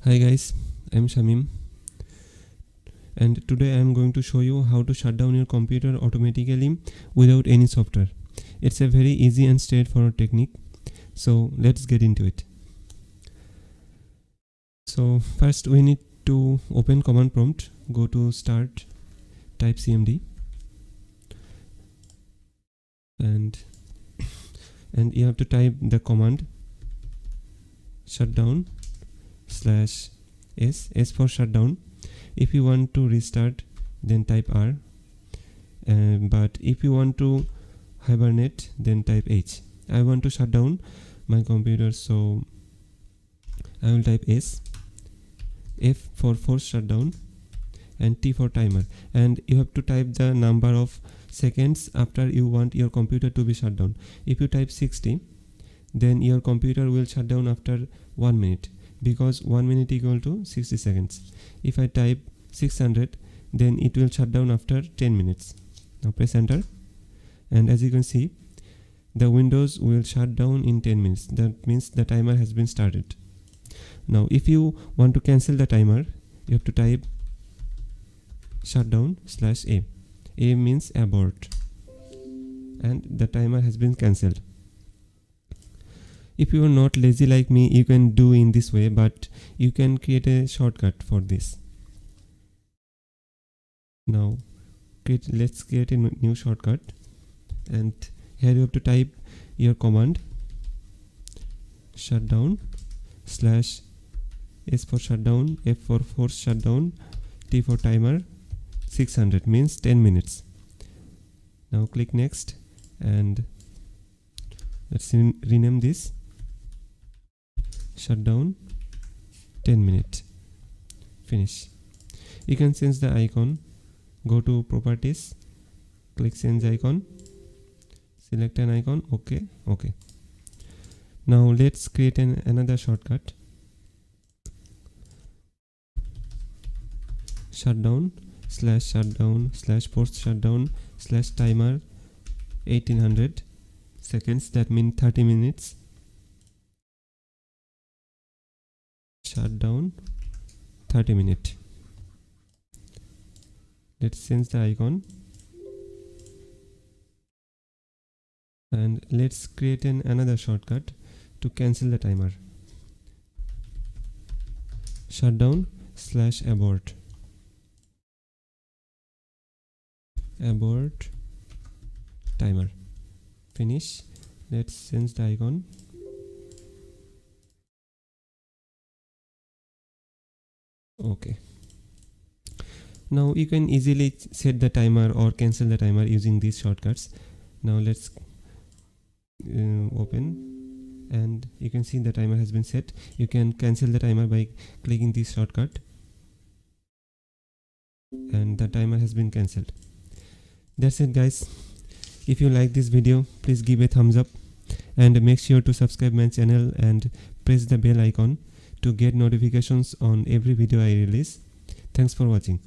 Hi guys, I'm Shamim, and today I am going to show you how to shut down your computer automatically without any software. It's a very easy and straightforward technique, so let's get into it. So first we need to open command prompt, go to start, type cmd, and you have to type the command shutdown /s for shutdown. If you want to restart, then type R, but if you want to hibernate, then type H. I want to shut down my computer, so I will type S, F for force shutdown, and T for timer. And you have to type the number of seconds after you want your computer to be shut down. If you type 60, then your computer will shut down after 1 minute, because 1 minute equal to 60 seconds. If I type 600, then it will shut down after 10 minutes. Now press enter, and as you can see, the Windows will shut down in 10 minutes. That means the timer has been started. Now if you want to cancel the timer, you have to type shutdown /a. A means abort, and the timer has been cancelled. If you are not lazy like me, you can do in this way, but you can create a shortcut for this. Now let's create a new shortcut, and here you have to type your command shutdown /s for shutdown, F for force shutdown, T for timer. 600 means 10 minutes. Now click next, and let's rename this shutdown 10 minute. Finish. You can change the icon. Go to properties, click change icon, select an icon. Okay. Now let's create another shortcut. Shutdown /force shutdown /timer 1800 seconds, that means 30 minutes. Shutdown 30 minutes. Let's change the icon, and let's create another shortcut to cancel the timer. Shutdown /abort. Abort timer. Finish. Let's change the icon. Okay. Now you can easily set the timer or cancel the timer using these shortcuts. Now let's open, and you can see the timer has been set. You can cancel the timer by clicking this shortcut, and the timer has been cancelled. That's it guys. If you like this video, please give a thumbs up, and make sure to subscribe my channel and press the bell icon to get notifications on every video I release. Thanks for watching.